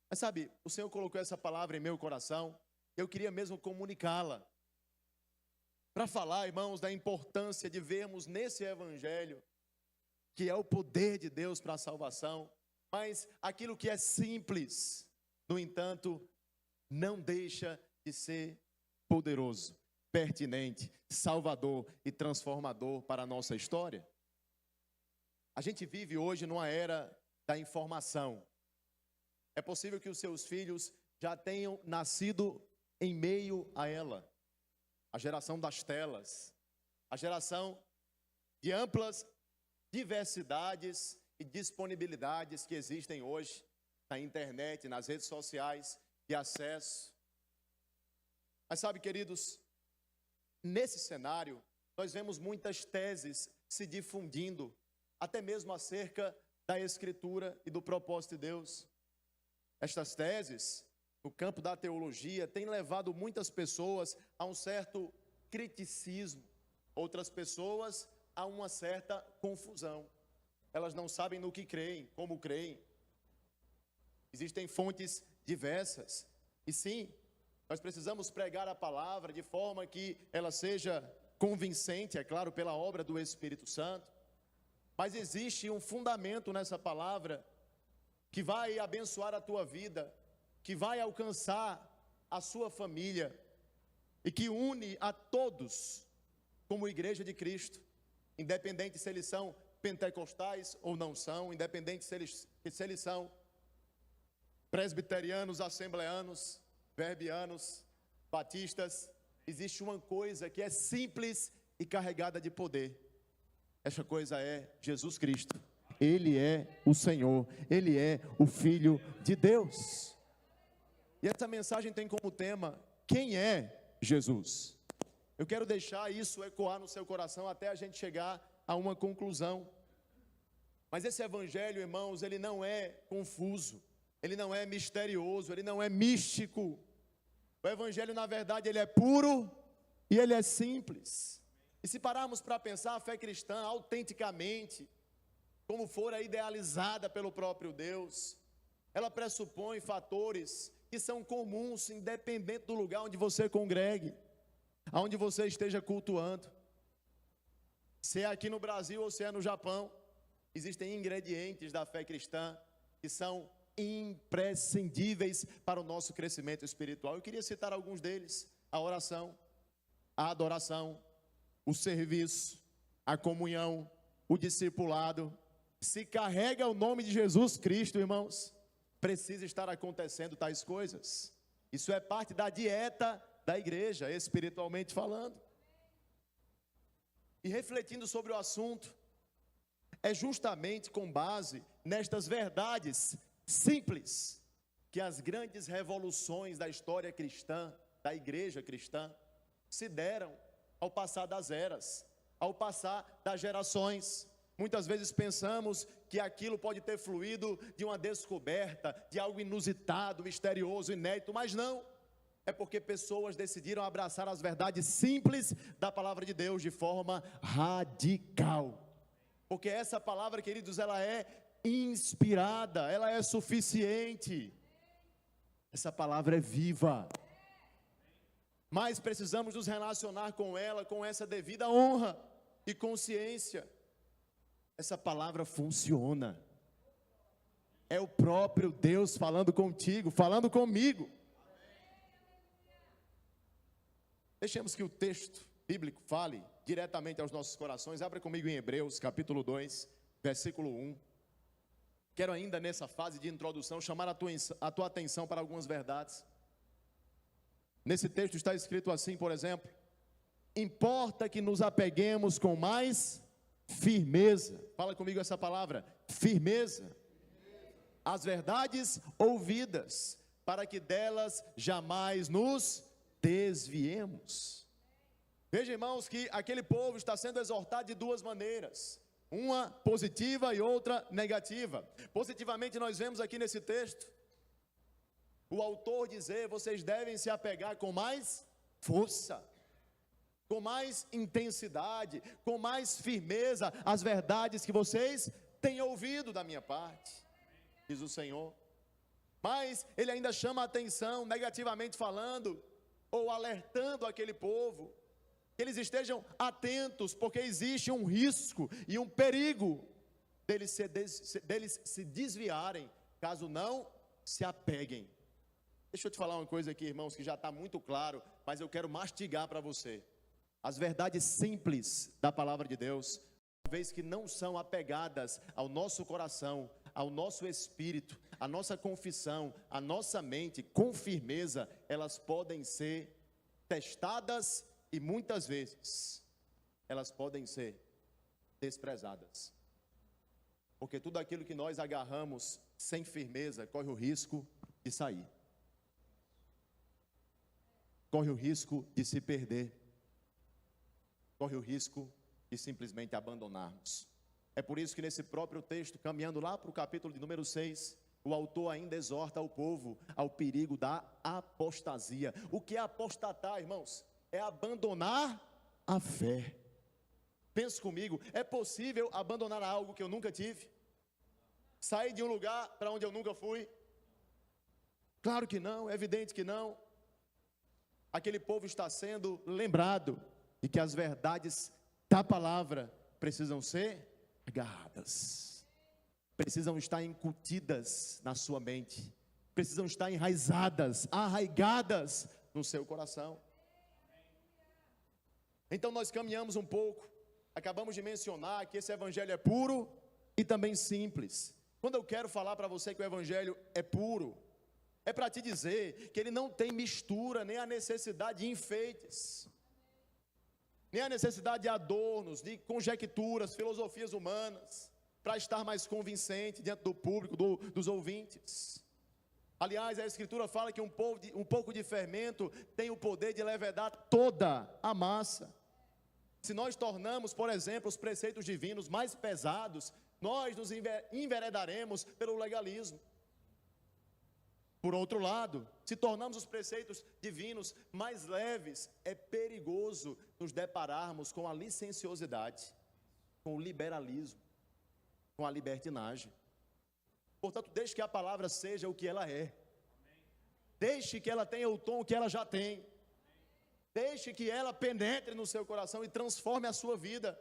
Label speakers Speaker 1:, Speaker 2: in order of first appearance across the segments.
Speaker 1: Mas sabe, o Senhor colocou essa palavra em meu coração, eu queria mesmo comunicá-la, para falar, irmãos, da importância de vermos nesse evangelho, que é o poder de Deus para a salvação, mas aquilo que é simples, no entanto, não deixa de ser poderoso, pertinente, salvador e transformador para a nossa história. A gente vive hoje numa era da informação. É possível que os seus filhos já tenham nascido em meio a ela. A geração das telas, a geração de amplas diversidades e disponibilidades que existem hoje na internet, nas redes sociais, de acesso. Mas sabe, queridos, nesse cenário, nós vemos muitas teses se difundindo, até mesmo acerca da Escritura e do propósito de Deus. Estas teses, no campo da teologia, têm levado muitas pessoas a um certo criticismo, outras pessoas a uma certa confusão. Elas não sabem no que creem, como creem. Existem fontes diversas. E sim, nós precisamos pregar a palavra de forma que ela seja convincente, é claro, pela obra do Espírito Santo. Mas existe um fundamento nessa palavra que vai abençoar a tua vida, que vai alcançar a sua família e que une a todos como igreja de Cristo, independente se eles são pentecostais ou não são, independente se eles são presbiterianos, assembleanos, verbianos, batistas. Existe uma coisa que é simples e carregada de poder. Essa coisa é Jesus Cristo. Ele é o Senhor, Ele é o Filho de Deus. E essa mensagem tem como tema: quem é Jesus? Eu quero deixar isso ecoar no seu coração até a gente chegar a uma conclusão. Mas esse evangelho, irmãos, ele não é confuso, ele não é misterioso, ele não é místico. O evangelho, na verdade, ele é puro e ele é simples. E se pararmos para pensar a fé cristã autenticamente, como fora idealizada pelo próprio Deus, ela pressupõe fatores que são comuns, independente do lugar onde você congregue, aonde você esteja cultuando. Se é aqui no Brasil ou se é no Japão, existem ingredientes da fé cristã que são imprescindíveis para o nosso crescimento espiritual. Eu queria citar alguns deles: a oração, a adoração, o serviço, a comunhão, o discipulado. Se carrega o nome de Jesus Cristo, irmãos, precisa estar acontecendo tais coisas. Isso é parte da dieta da igreja, espiritualmente falando. E refletindo sobre o assunto, é justamente com base nestas verdades simples que as grandes revoluções da história cristã, da igreja cristã, se deram ao passar das eras, ao passar das gerações. Muitas vezes pensamos que aquilo pode ter fluído de uma descoberta, de algo inusitado, misterioso, inédito, mas não. É porque pessoas decidiram abraçar as verdades simples da palavra de Deus de forma radical. Porque essa palavra, queridos, ela é inspirada, ela é suficiente. Essa palavra é viva. Mas precisamos nos relacionar com ela com essa devida honra e consciência. Essa palavra funciona. É o próprio Deus falando contigo, falando comigo. Deixemos que o texto bíblico fale diretamente aos nossos corações. Abra comigo em Hebreus, capítulo 2, versículo 1. Quero ainda nessa fase de introdução chamar a tua atenção para algumas verdades. Nesse texto está escrito assim, por exemplo: importa que nos apeguemos com mais firmeza. Fala comigo essa palavra: firmeza. As verdades ouvidas, para que delas jamais nos desviemos. Veja, irmãos, que aquele povo está sendo exortado de duas maneiras, uma positiva e outra negativa. Positivamente nós vemos aqui nesse texto o autor dizer: vocês devem se apegar com mais força, com mais intensidade, com mais firmeza as verdades que vocês têm ouvido da minha parte, diz o Senhor. Mas ele ainda chama a atenção, negativamente falando, ou alertando aquele povo, que eles estejam atentos, porque existe um risco e um perigo deles se desviarem, caso não se apeguem. Deixa eu te falar uma coisa aqui, irmãos, que já está muito claro, mas eu quero mastigar para você. As verdades simples da palavra de Deus, uma vez que não são apegadas ao nosso coração, ao nosso espírito, à nossa confissão, à nossa mente, com firmeza, elas podem ser testadas e muitas vezes elas podem ser desprezadas. Porque tudo aquilo que nós agarramos sem firmeza corre o risco de sair. Corre o risco de se perder. Corre o risco de simplesmente abandonarmos. É por isso que nesse próprio texto, caminhando lá para o capítulo de número 6, o autor ainda exorta o povo ao perigo da apostasia. O que é apostatar, irmãos? É abandonar a fé. Pense comigo, é possível abandonar algo que eu nunca tive? Sair de um lugar para onde eu nunca fui? Claro que não, é evidente que não. Aquele povo está sendo lembrado de que as verdades da palavra precisam ser agarradas, precisam estar incutidas na sua mente, precisam estar enraizadas, arraigadas no seu coração. Então nós caminhamos um pouco, acabamos de mencionar que esse evangelho é puro e também simples. Quando eu quero falar para você que o evangelho é puro, é para te dizer que ele não tem mistura, nem a necessidade de enfeites, nem a necessidade de adornos, de conjecturas, filosofias humanas, para estar mais convincente diante do público, dos ouvintes. Aliás, a Escritura fala que um pouco de fermento tem o poder de levedar toda a massa. Se nós tornamos, por exemplo, os preceitos divinos mais pesados, nós nos enveredaremos pelo legalismo. Por outro lado, se tornamos os preceitos divinos mais leves, é perigoso nos depararmos com a licenciosidade, com o liberalismo, com a libertinagem. Portanto, deixe que a palavra seja o que ela é. Deixe que ela tenha o tom que ela já tem. Deixe que ela penetre no seu coração e transforme a sua vida,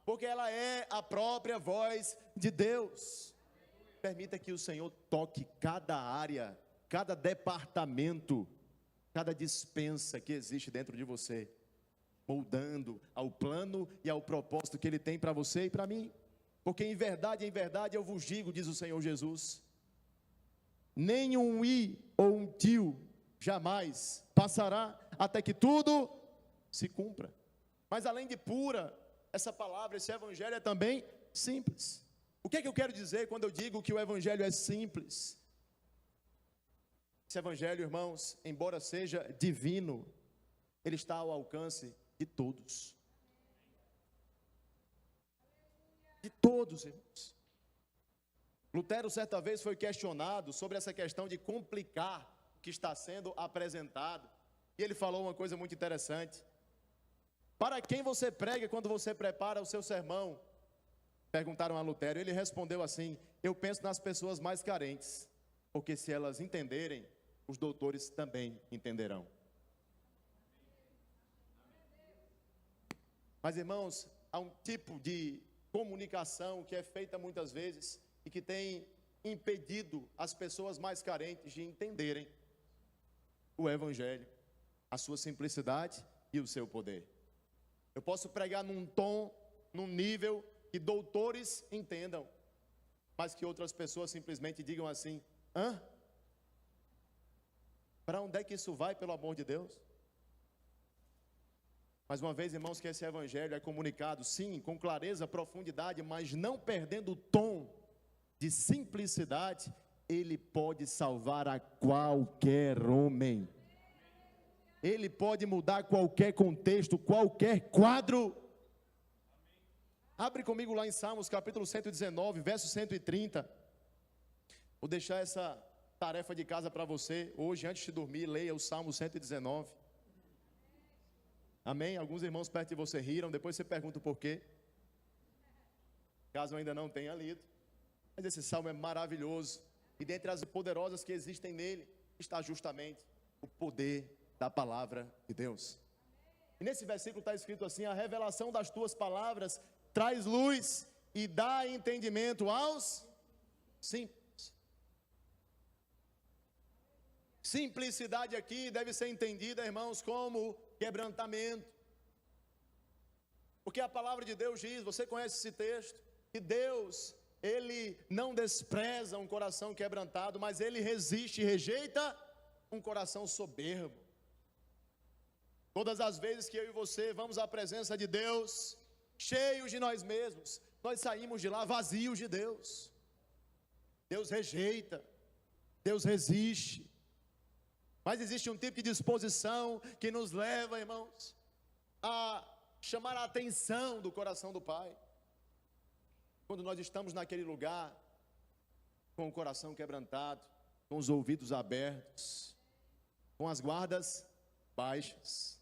Speaker 1: porque ela é a própria voz de Deus. Permita que o Senhor toque cada área, cada departamento, cada dispensa que existe dentro de você, moldando ao plano e ao propósito que Ele tem para você e para mim. Porque em verdade eu vos digo, diz o Senhor Jesus, nem um i ou um tio jamais passará até que tudo se cumpra. Mas além de pura, essa palavra, esse evangelho é também simples. O que é que eu quero dizer quando eu digo que o evangelho é simples? Esse evangelho, irmãos, embora seja divino, ele está ao alcance de todos. De todos, irmãos. Lutero certa vez foi questionado sobre essa questão de complicar o que está sendo apresentado. E ele falou uma coisa muito interessante. Para quem você prega quando você prepara o seu sermão? Perguntaram a Lutero, ele respondeu assim: eu penso nas pessoas mais carentes, porque se elas entenderem, os doutores também entenderão. Mas, irmãos, há um tipo de comunicação que é feita muitas vezes e que tem impedido as pessoas mais carentes de entenderem o evangelho, a sua simplicidade e o seu poder. Eu posso pregar num tom, num nível que doutores entendam, mas que outras pessoas simplesmente digam assim: hã? Para onde é que isso vai, pelo amor de Deus? Mais uma vez, irmãos, que esse evangelho é comunicado, sim, com clareza, profundidade, mas não perdendo o tom de simplicidade, ele pode salvar a qualquer homem. Ele pode mudar qualquer contexto, qualquer quadro. Abre comigo lá em Salmos, capítulo 119, verso 130. Vou deixar essa tarefa de casa para você. Hoje, antes de dormir, leia o Salmo 119. Amém? Alguns irmãos perto de você riram, depois você pergunta o porquê. Caso ainda não tenha lido. Mas esse salmo é maravilhoso. E dentre as poderosas que existem nele, está justamente o poder da palavra de Deus. E nesse versículo está escrito assim: a revelação das tuas palavras traz luz e dá entendimento aos simples. Simplicidade aqui deve ser entendida, irmãos, como quebrantamento. Porque a palavra de Deus diz, você conhece esse texto, que Deus, Ele não despreza um coração quebrantado, mas Ele resiste e rejeita um coração soberbo. Todas as vezes que eu e você vamos à presença de Deus, cheios de nós mesmos, nós saímos de lá vazios de Deus. Deus rejeita, Deus resiste. Mas existe um tipo de disposição que nos leva, irmãos, a chamar a atenção do coração do Pai. Quando nós estamos naquele lugar, com o coração quebrantado, com os ouvidos abertos, com as guardas baixas.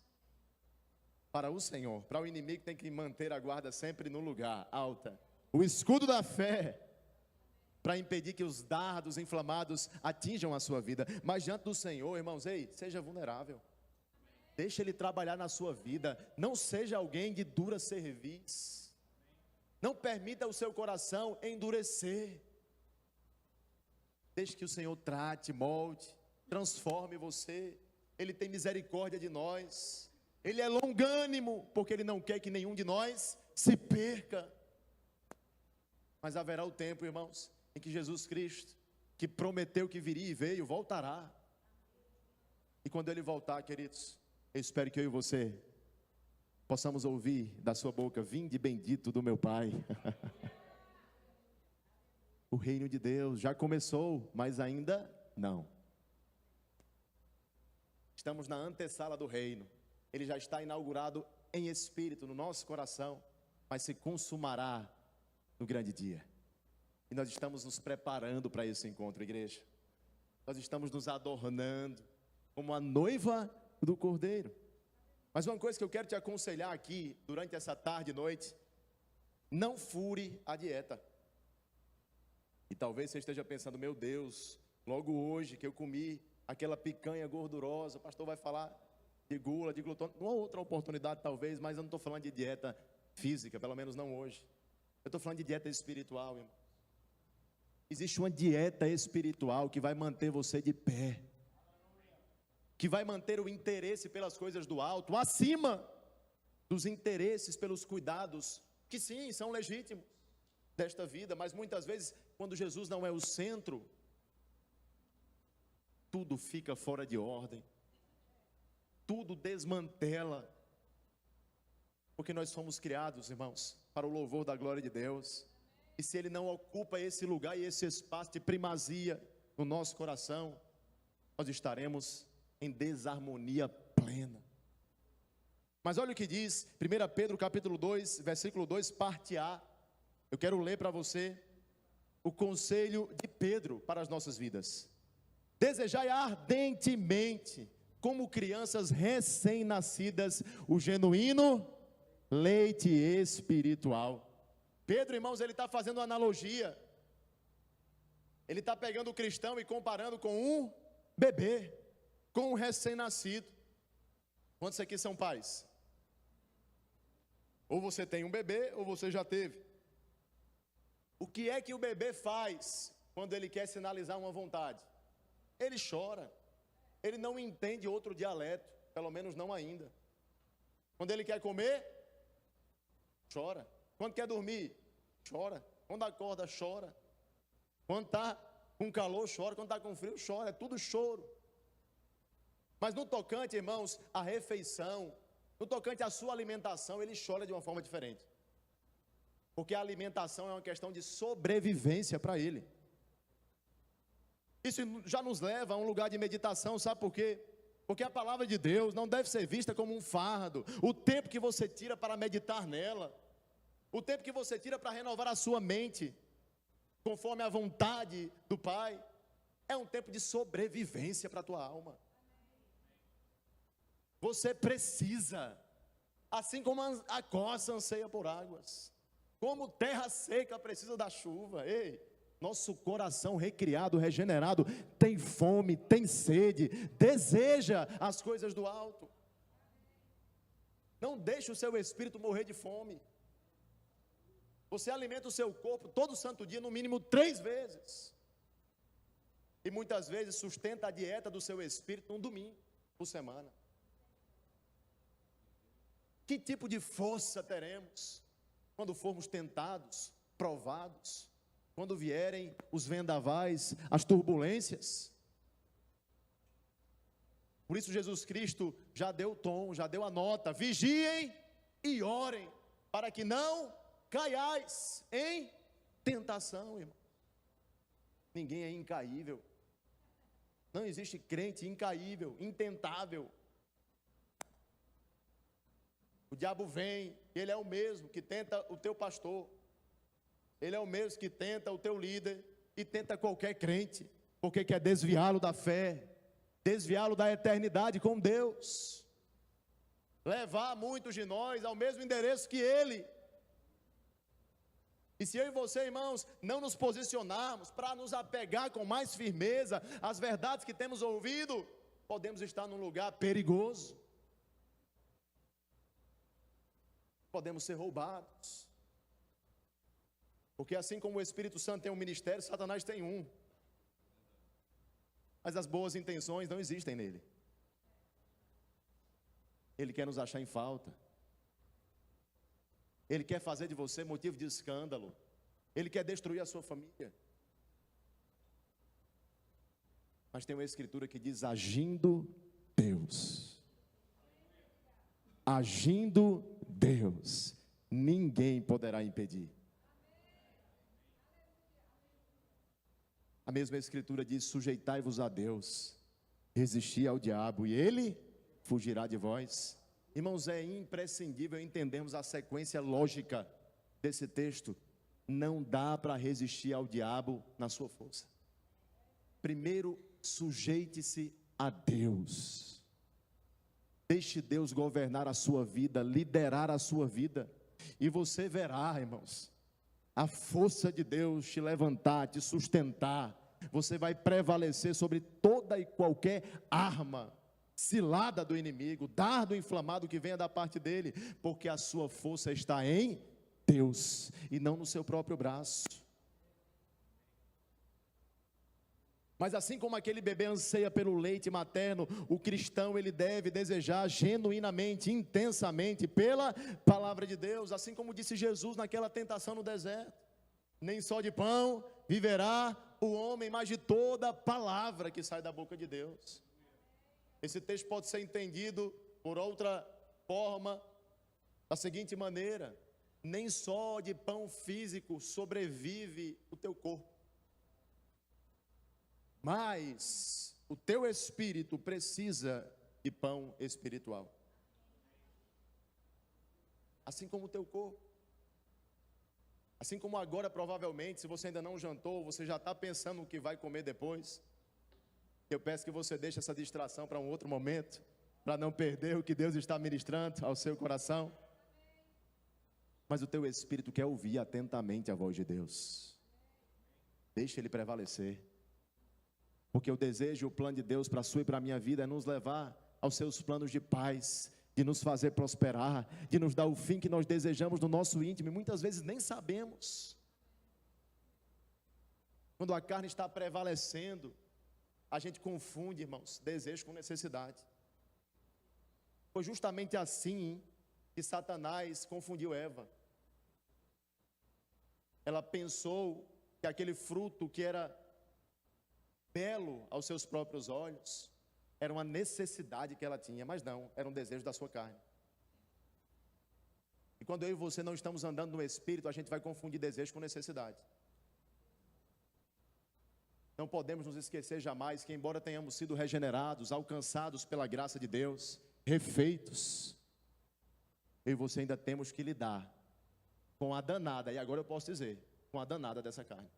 Speaker 1: Para o Senhor, para o inimigo tem que manter a guarda sempre no lugar, alta. O escudo da fé, para impedir que os dardos inflamados atinjam a sua vida. Mas diante do Senhor, irmãos, ei, seja vulnerável. Deixe Ele trabalhar na sua vida. Não seja alguém de dura cerviz. Não permita o seu coração endurecer. Deixe que o Senhor trate, molde, transforme você. Ele tem misericórdia de nós. Ele é longânimo, porque Ele não quer que nenhum de nós se perca. Mas haverá o tempo, irmãos, em que Jesus Cristo, que prometeu que viria e veio, voltará. E quando Ele voltar, queridos, eu espero que eu e você possamos ouvir da sua boca: vinde bendito do meu Pai. O reino de Deus já começou, mas ainda não. Estamos na antessala do reino. Ele já está inaugurado em espírito no nosso coração, mas se consumará no grande dia. E nós estamos nos preparando para esse encontro, igreja. Nós estamos nos adornando como a noiva do Cordeiro. Mas uma coisa que eu quero te aconselhar aqui, durante essa tarde e noite: não fure a dieta. E talvez você esteja pensando: meu Deus, logo hoje que eu comi aquela picanha gordurosa, o pastor vai falar de gula, de glutão. Uma outra oportunidade talvez, mas eu não estou falando de dieta física, pelo menos não hoje. Eu estou falando de dieta espiritual, irmão. Existe uma dieta espiritual que vai manter você de pé, que vai manter o interesse pelas coisas do alto acima dos interesses pelos cuidados, que sim, são legítimos desta vida, mas muitas vezes, quando Jesus não é o centro, tudo fica fora de ordem, tudo desmantela, porque nós fomos criados, irmãos, para o louvor da glória de Deus. E se Ele não ocupa esse lugar e esse espaço de primazia no nosso coração, nós estaremos em desarmonia plena. Mas olha o que diz 1 Pedro capítulo 2, versículo 2, parte A. Eu quero ler para você o conselho de Pedro para as nossas vidas. Desejai ardentemente, como crianças recém-nascidas, o genuíno leite espiritual. Pedro, irmãos, ele está fazendo uma analogia. Ele está pegando o cristão e comparando com um bebê, com um recém-nascido. Quantos aqui são pais? Ou você tem um bebê, ou você já teve. O que é que o bebê faz quando ele quer sinalizar uma vontade? Ele chora. Ele não entende outro dialeto, pelo menos não ainda. Quando ele quer comer, chora. Quando quer dormir, chora. Quando acorda, chora. Quando está com calor, chora. Quando está com frio, chora. É tudo choro. Mas no tocante, irmãos, à refeição, no tocante à sua alimentação, ele chora de uma forma diferente. Porque a alimentação é uma questão de sobrevivência para ele. Isso já nos leva a um lugar de meditação, sabe por quê? Porque a palavra de Deus não deve ser vista como um fardo. O tempo que você tira para meditar nela, o tempo que você tira para renovar a sua mente, conforme a vontade do Pai, é um tempo de sobrevivência para a tua alma. Você precisa, assim como a corça anseia por águas, como terra seca precisa da chuva. Ei, Nosso coração recriado, regenerado, tem fome, tem sede, deseja as coisas do alto. Não deixe o seu espírito morrer de fome. Você alimenta o seu corpo todo santo dia, no mínimo 3 vezes. E muitas vezes sustenta a dieta do seu espírito num domingo por semana. Que tipo de força teremos quando formos tentados, provados, quando vierem os vendavais, as turbulências? Por isso Jesus Cristo já deu o tom, já deu a nota: vigiem e orem, para que não caiais em tentação, irmão. Ninguém é incaível. Não existe crente incaível, intentável. O diabo vem, ele é o mesmo que tenta o teu pastor. Ele é o mesmo que tenta o teu líder e tenta qualquer crente, porque quer desviá-lo da fé, desviá-lo da eternidade com Deus, levar muitos de nós ao mesmo endereço que ele. E se eu e você, irmãos, não nos posicionarmos para nos apegar com mais firmeza às verdades que temos ouvido, podemos estar num lugar perigoso. Podemos ser roubados. Porque assim como o Espírito Santo tem um ministério, Satanás tem um. Mas as boas intenções não existem nele. Ele quer nos achar em falta. Ele quer fazer de você motivo de escândalo. Ele quer destruir a sua família. Mas tem uma escritura que diz: agindo Deus. Agindo Deus, ninguém poderá impedir. A mesma escritura diz: sujeitai-vos a Deus, resisti ao diabo e ele fugirá de vós. Irmãos, é imprescindível entendermos a sequência lógica desse texto. Não dá para resistir ao diabo na sua força. Primeiro, sujeite-se a Deus. Deixe Deus governar a sua vida, liderar a sua vida. E você verá, irmãos, a força de Deus te levantar, te sustentar. Você vai prevalecer sobre toda e qualquer arma, cilada do inimigo, dardo inflamado que venha da parte dele, porque a sua força está em Deus e não no seu próprio braço. Mas assim como aquele bebê anseia pelo leite materno, o cristão ele deve desejar genuinamente, intensamente pela palavra de Deus, assim como disse Jesus naquela tentação no deserto: nem só de pão viverá o homem, mas de toda palavra que sai da boca de Deus. Esse texto pode ser entendido por outra forma, da seguinte maneira: nem só de pão físico sobrevive o teu corpo, mas o teu espírito precisa de pão espiritual. Assim como o teu corpo. Assim como agora, provavelmente, se você ainda não jantou, você já está pensando no que vai comer depois. Eu peço que você deixe essa distração para um outro momento, para não perder o que Deus está ministrando ao seu coração. Mas o teu espírito quer ouvir atentamente a voz de Deus. Deixe ele prevalecer. Porque o desejo e o plano de Deus para a sua e para a minha vida é nos levar aos seus planos de paz, de nos fazer prosperar, de nos dar o fim que nós desejamos no nosso íntimo, e muitas vezes nem sabemos. Quando a carne está prevalecendo, a gente confunde, irmãos, desejo com necessidade. Foi justamente assim que Satanás confundiu Eva. Ela pensou que aquele fruto que era belo aos seus próprios olhos era uma necessidade que ela tinha, mas não, era um desejo da sua carne. E quando eu e você não estamos andando no Espírito, a gente vai confundir desejo com necessidade. Não podemos nos esquecer jamais que, embora tenhamos sido regenerados, alcançados pela graça de Deus, refeitos, eu e você ainda temos que lidar com a danada, e agora eu posso dizer, com a danada dessa carne.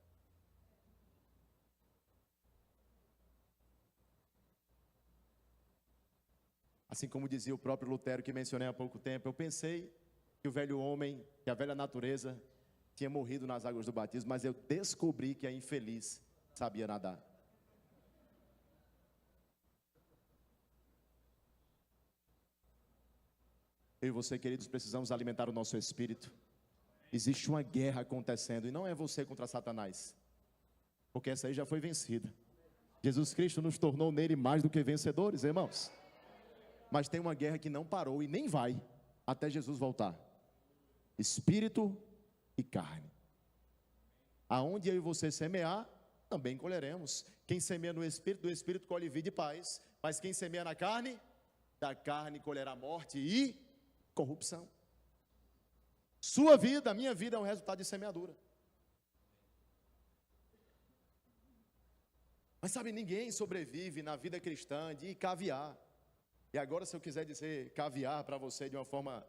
Speaker 1: Assim como dizia o próprio Lutero, que mencionei há pouco tempo, eu pensei que o velho homem, que a velha natureza, tinha morrido nas águas do batismo, mas eu descobri que a infeliz sabia nadar. Eu e você, queridos, precisamos alimentar o nosso espírito. Existe uma guerra acontecendo, e não é você contra Satanás, porque essa aí já foi vencida. Jesus Cristo nos tornou nele mais do que vencedores, irmãos. Mas tem uma guerra que não parou e nem vai até Jesus voltar. Espírito e carne. Aonde eu e você semear, também colheremos. Quem semeia no Espírito, do Espírito colhe vida e paz. Mas quem semeia na carne, da carne colherá morte e corrupção. Sua vida, minha vida é um resultado de semeadura. Mas sabe, ninguém sobrevive na vida cristã de caviar. E agora, se eu quiser dizer caviar para você de uma forma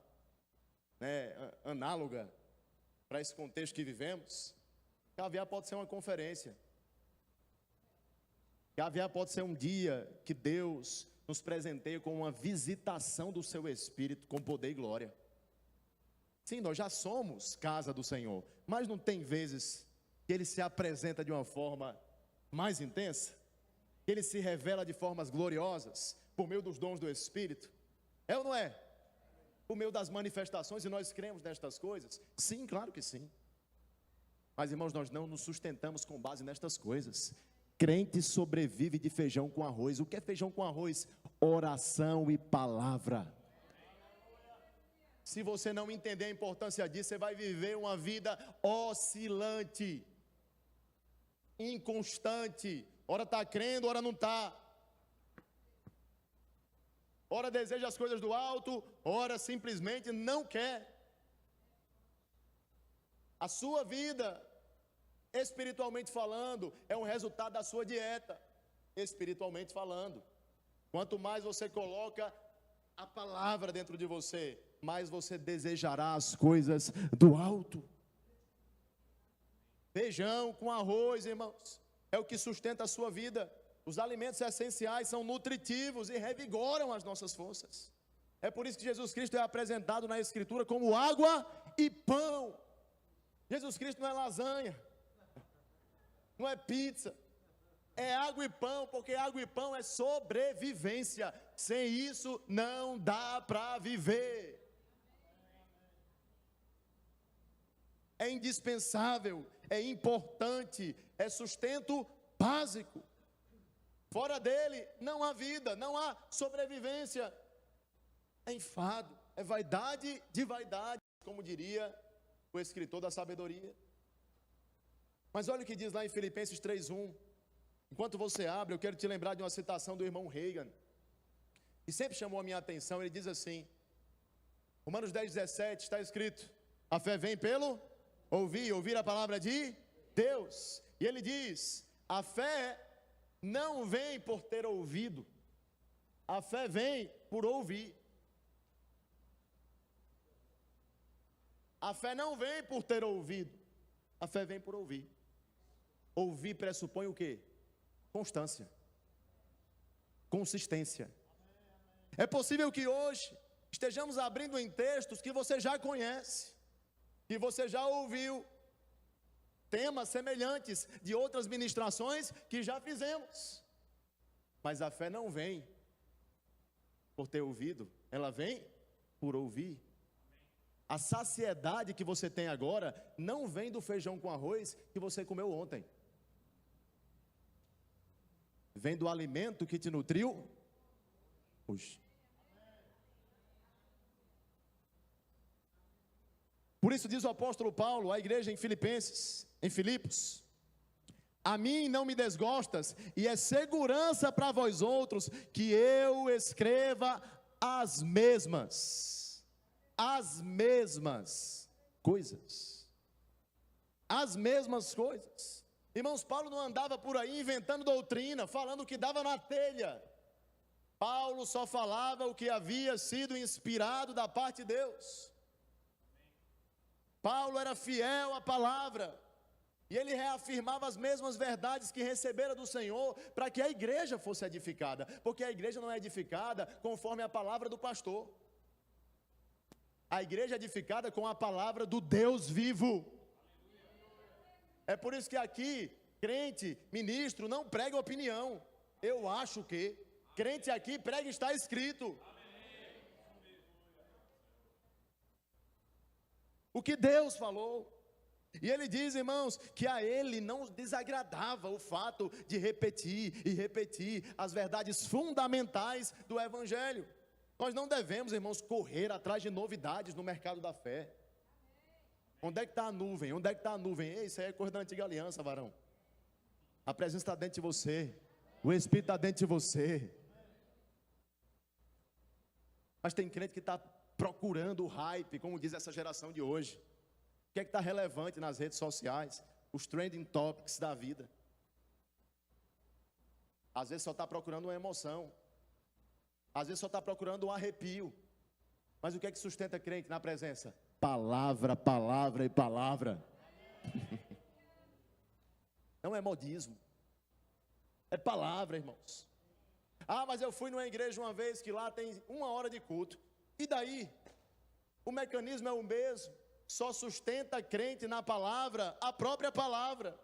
Speaker 1: análoga para esse contexto que vivemos, caviar pode ser uma conferência. Caviar pode ser um dia que Deus nos presenteia com uma visitação do seu Espírito com poder e glória. Sim, nós já somos casa do Senhor, mas não tem vezes que Ele se apresenta de uma forma mais intensa, que Ele se revela de formas gloriosas, por meio dos dons do Espírito? É ou não é? Por meio das manifestações, e nós cremos nestas coisas? Sim, claro que sim. Mas, irmãos, nós não nos sustentamos com base nestas coisas. Crente sobrevive de feijão com arroz. O que é feijão com arroz? Oração e palavra. Se você não entender a importância disso, você vai viver uma vida oscilante, inconstante. Ora está crendo, ora não está. Ora deseja as coisas do alto, ora simplesmente não quer. A sua vida, espiritualmente falando, é um resultado da sua dieta, espiritualmente falando. Quanto mais você coloca a palavra dentro de você, mais você desejará as coisas do alto. Feijão com arroz, irmãos, é o que sustenta a sua vida. Os alimentos essenciais são nutritivos e revigoram as nossas forças. É por isso que Jesus Cristo é apresentado na Escritura como água e pão. Jesus Cristo não é lasanha, não é pizza, é água e pão, porque água e pão é sobrevivência. Sem isso não dá para viver. É indispensável, é importante, é sustento básico. Fora dele não há vida, não há sobrevivência. É enfado, é vaidade de vaidade, como diria o escritor da sabedoria. Mas olha o que diz lá em Filipenses 3:1. Enquanto você abre, eu quero te lembrar de uma citação do irmão Reagan, que sempre chamou a minha atenção. Ele diz assim, Romanos 10:17, está escrito: a fé vem pelo ouvir a palavra de Deus. E ele diz, a fé não vem por ter ouvido, a fé vem por ouvir. A fé não vem por ter ouvido, a fé vem por ouvir. Ouvir pressupõe o quê? Constância, consistência. É possível que hoje estejamos abrindo em textos que você já conhece, que você já ouviu, temas semelhantes de outras ministrações que já fizemos. Mas a fé não vem por ter ouvido, ela vem por ouvir. A saciedade que você tem agora não vem do feijão com arroz que você comeu ontem. Vem do alimento que te nutriu hoje. Por isso diz o apóstolo Paulo à igreja em Filipos: a mim não me desgostas, e é segurança para vós outros que eu escreva as mesmas coisas. As mesmas coisas. Irmãos, Paulo não andava por aí inventando doutrina, falando o que dava na telha. Paulo só falava o que havia sido inspirado da parte de Deus. Paulo era fiel à palavra, e ele reafirmava as mesmas verdades que recebera do Senhor, para que a igreja fosse edificada, porque a igreja não é edificada conforme a palavra do pastor. A igreja é edificada com a palavra do Deus vivo. É por isso que aqui, crente, ministro, não prega opinião. Eu acho que. Crente aqui prega está escrito. O que Deus falou. E ele diz, irmãos, que a ele não desagradava o fato de repetir e repetir as verdades fundamentais do Evangelho. Nós não devemos, irmãos, correr atrás de novidades no mercado da fé. Onde é que está a nuvem? Onde é que está a nuvem? Ei, isso aí é coisa da antiga aliança, varão. A presença está dentro de você. O Espírito está dentro de você. Mas tem crente que está procurando o hype, como diz essa geração de hoje. O que é que está relevante nas redes sociais? Os trending topics da vida. Às vezes só está procurando uma emoção. Às vezes só está procurando um arrepio. Mas o que é que sustenta crente na presença? Palavra, palavra e palavra. Não é modismo. É palavra, irmãos. Ah, mas eu fui numa igreja uma vez que lá tem 1 hora de culto. E daí? O mecanismo é o mesmo. Só sustenta crente na palavra, a própria palavra.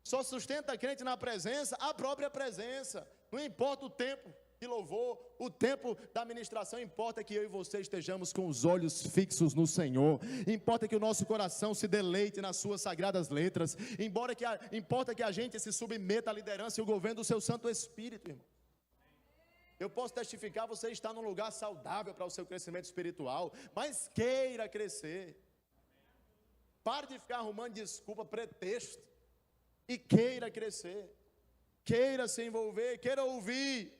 Speaker 1: Só sustenta crente na presença, a própria presença. Não importa o tempo de louvor, o tempo da ministração, importa que eu e você estejamos com os olhos fixos no Senhor. Importa que o nosso coração se deleite nas suas sagradas letras. Importa que a gente se submeta à liderança e o governo do seu Santo Espírito, irmão. Eu posso testificar, você está num lugar saudável para o seu crescimento espiritual, mas queira crescer. Pare de ficar arrumando desculpa, pretexto, e queira crescer. Queira se envolver, queira ouvir.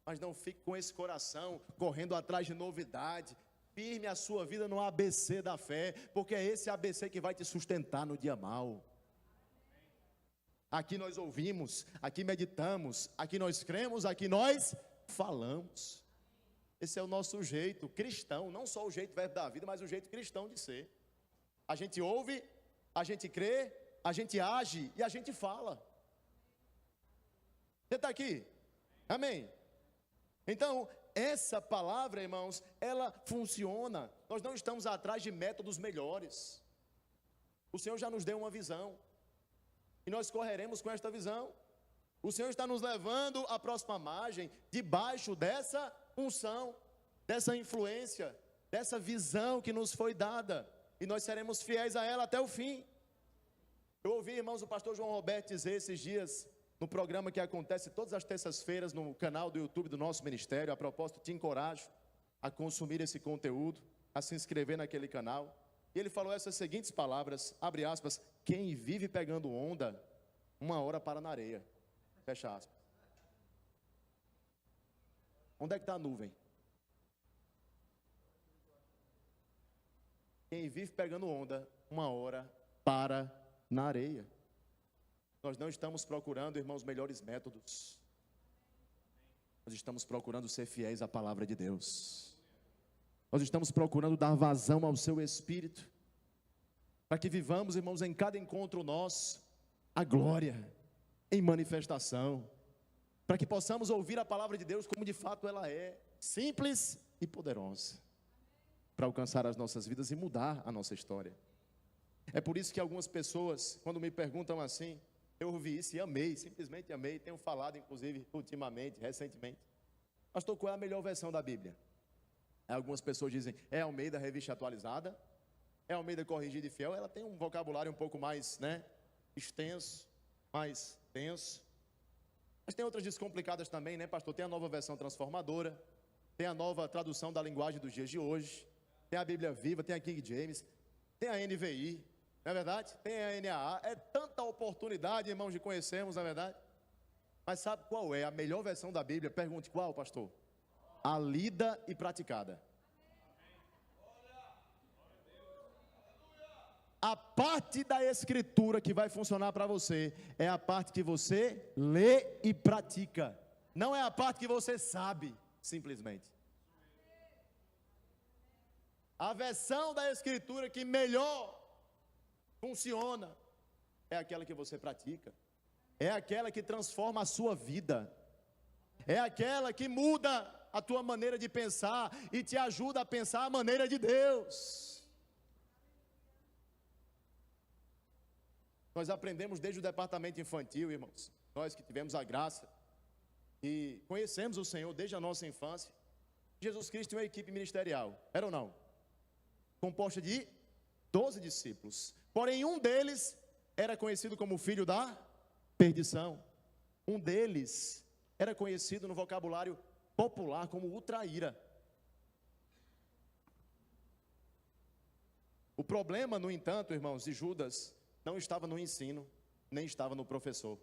Speaker 1: Mas não fique com esse coração correndo atrás de novidade. Firme a sua vida no ABC da fé, porque é esse ABC que vai te sustentar no dia mau. Aqui nós ouvimos, aqui meditamos, aqui nós cremos, aqui nós falamos. Esse é o nosso jeito cristão, não só o jeito verbo da vida, mas o jeito cristão de ser. A gente ouve, a gente crê, a gente age e a gente fala. Você está aqui? Amém? Então, essa palavra, irmãos, ela funciona. Nós não estamos atrás de métodos melhores. O Senhor já nos deu uma visão. E nós correremos com esta visão. O Senhor está nos levando à próxima margem, debaixo dessa unção, dessa influência, dessa visão que nos foi dada. E nós seremos fiéis a ela até o fim. Eu ouvi, irmãos, o pastor João Roberto dizer esses dias, no programa que acontece todas as terças-feiras no canal do YouTube do nosso ministério. A propósito, te encorajo a consumir esse conteúdo, a se inscrever naquele canal. E ele falou essas seguintes palavras, abre aspas: quem vive pegando onda, 1 hora para na areia, fecha aspas. Onde é que está a nuvem? Quem vive pegando onda, 1 hora para na areia. Nós não estamos procurando, irmãos, melhores métodos. Nós estamos procurando ser fiéis à palavra de Deus. Nós estamos procurando dar vazão ao seu Espírito, para que vivamos, irmãos, em cada encontro nosso, a glória em manifestação, para que possamos ouvir a palavra de Deus como de fato ela é, simples e poderosa, para alcançar as nossas vidas e mudar a nossa história. É por isso que algumas pessoas, quando me perguntam assim, eu ouvi isso e amei, simplesmente amei, tenho falado inclusive ultimamente, recentemente: pastor, qual é a melhor versão da Bíblia? Algumas pessoas dizem, é Almeida Revista Atualizada, é Almeida Corrigida e Fiel. Ela tem um vocabulário um pouco mais, extenso, mais denso. Mas tem outras descomplicadas também, pastor? Tem a Nova Versão Transformadora, tem a nova tradução da linguagem dos dias de hoje, tem a Bíblia Viva, tem a King James, tem a NVI, não é verdade? Tem a NAA. É tanta oportunidade, irmãos, de conhecermos, não é verdade? Mas sabe qual é a melhor versão da Bíblia? Pergunte qual, pastor? A lida e praticada. A parte da Escritura que vai funcionar para você é a parte que você lê e pratica. Não é a parte que você sabe, simplesmente. A versão da Escritura que melhor funciona é aquela que você pratica. É aquela que transforma a sua vida. É aquela que muda a tua maneira de pensar e te ajuda a pensar a maneira de Deus. Nós aprendemos desde o departamento infantil, irmãos. Nós que tivemos a graça e conhecemos o Senhor desde a nossa infância. Jesus Cristo tinha uma equipe ministerial, era ou não? Composta de 12 discípulos. Porém, um deles era conhecido como filho da perdição. Um deles era conhecido no vocabulário popular como o traíra. O problema, no entanto, irmãos, de Judas não estava no ensino, nem estava no professor.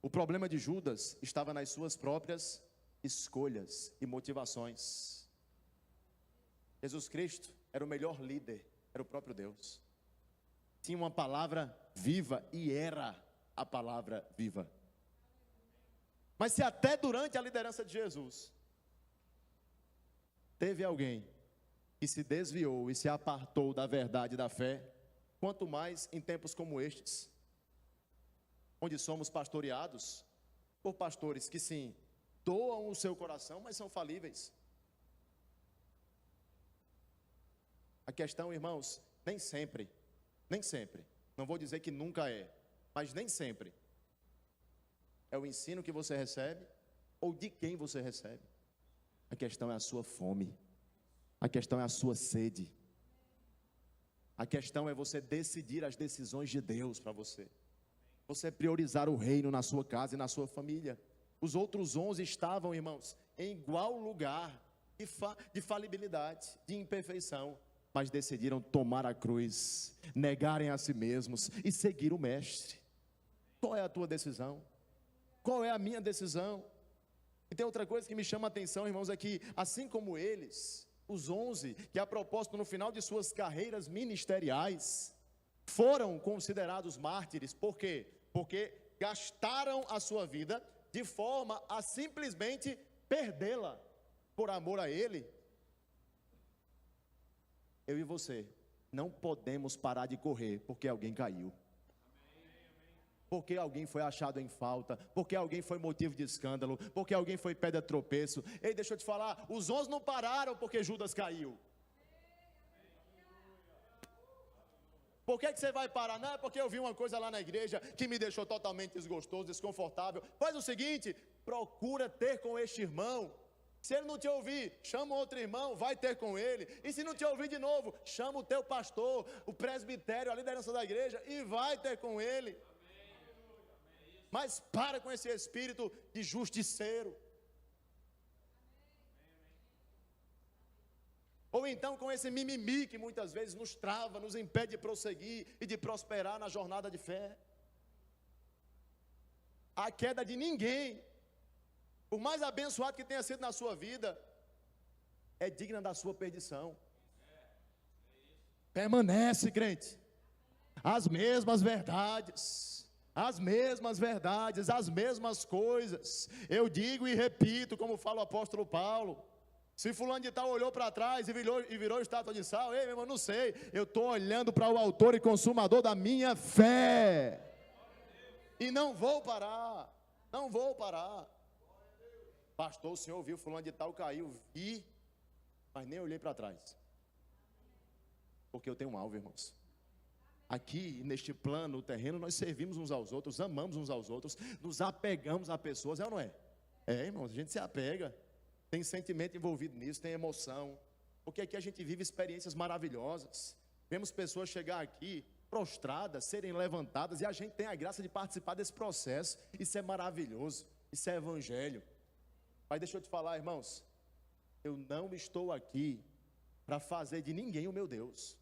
Speaker 1: O problema de Judas estava nas suas próprias escolhas e motivações. Jesus Cristo era o melhor líder, era o próprio Deus. Tinha uma palavra viva e era a palavra viva. Mas se até durante a liderança de Jesus teve alguém que se desviou e se apartou da verdade e da fé, quanto mais em tempos como estes, onde somos pastoreados por pastores que sim, doam o seu coração, mas são falíveis. A questão, irmãos, nem sempre, não vou dizer que nunca é, mas nem sempre é o ensino que você recebe ou de quem você recebe. A questão é a sua fome, a questão é a sua sede, a questão é você decidir as decisões de Deus para você. Você priorizar o reino na sua casa e na sua família. Os outros 11 estavam, irmãos, em igual lugar de falibilidade, de imperfeição, mas decidiram tomar a cruz, negarem a si mesmos e seguir o Mestre. Qual é a tua decisão? Qual é a minha decisão? E tem outra coisa que me chama a atenção, irmãos, é que assim como eles, os 11, que a propósito no final de suas carreiras ministeriais, foram considerados mártires. Por quê? Porque gastaram a sua vida de forma a simplesmente perdê-la por amor a Ele. Eu e você não podemos parar de correr porque alguém caiu, porque alguém foi achado em falta, porque alguém foi motivo de escândalo, porque alguém foi pedra de tropeço. Ei, deixa eu te falar, os 11 não pararam porque Judas caiu. Por que você vai parar? Não, é porque eu vi uma coisa lá na igreja que me deixou totalmente desgostoso, desconfortável. Faz o seguinte, procura ter com este irmão. Se ele não te ouvir, chama outro irmão, vai ter com ele. E se não te ouvir de novo, chama o teu pastor, o presbitério, a liderança da igreja e vai ter com ele. Mas para com esse espírito de justiceiro. Ou então com esse mimimi que muitas vezes nos trava, nos impede de prosseguir e de prosperar na jornada de fé. A queda de ninguém, por mais abençoado que tenha sido na sua vida, é digna da sua perdição. Permanece, crente, as mesmas verdades, as mesmas coisas. Eu digo e repito, como fala o apóstolo Paulo. Se fulano de tal olhou para trás e virou estátua de sal, ei, meu irmão, não sei. Eu estou olhando para o autor e consumador da minha fé. E não vou parar. Pastor, o senhor viu fulano de tal caiu? Vi, mas nem olhei para trás. Porque eu tenho um alvo, irmãos. Aqui, neste plano, terreno, nós servimos uns aos outros, amamos uns aos outros, nos apegamos a pessoas, é ou não é? É, irmãos, a gente se apega. Tem sentimento envolvido nisso, tem emoção. Porque aqui a gente vive experiências maravilhosas. Vemos pessoas chegar aqui prostradas, serem levantadas, e a gente tem a graça de participar desse processo. Isso é maravilhoso, isso é evangelho. Mas deixa eu te falar, irmãos, eu não estou aqui para fazer de ninguém o meu Deus.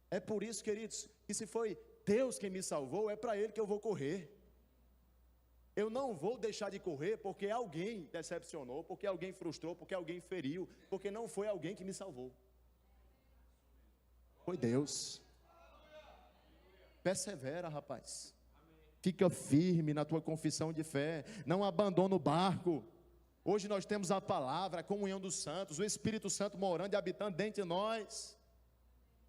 Speaker 1: É por isso, queridos, que se foi Deus quem me salvou, é para Ele que eu vou correr. Eu não vou deixar de correr porque alguém decepcionou, porque alguém frustrou, porque alguém feriu, porque não foi alguém que me salvou. Foi Deus. Persevera, rapaz. Fica firme na tua confissão de fé. Não abandona o barco. Hoje nós temos a palavra, a comunhão dos santos, o Espírito Santo morando e habitando dentro de nós.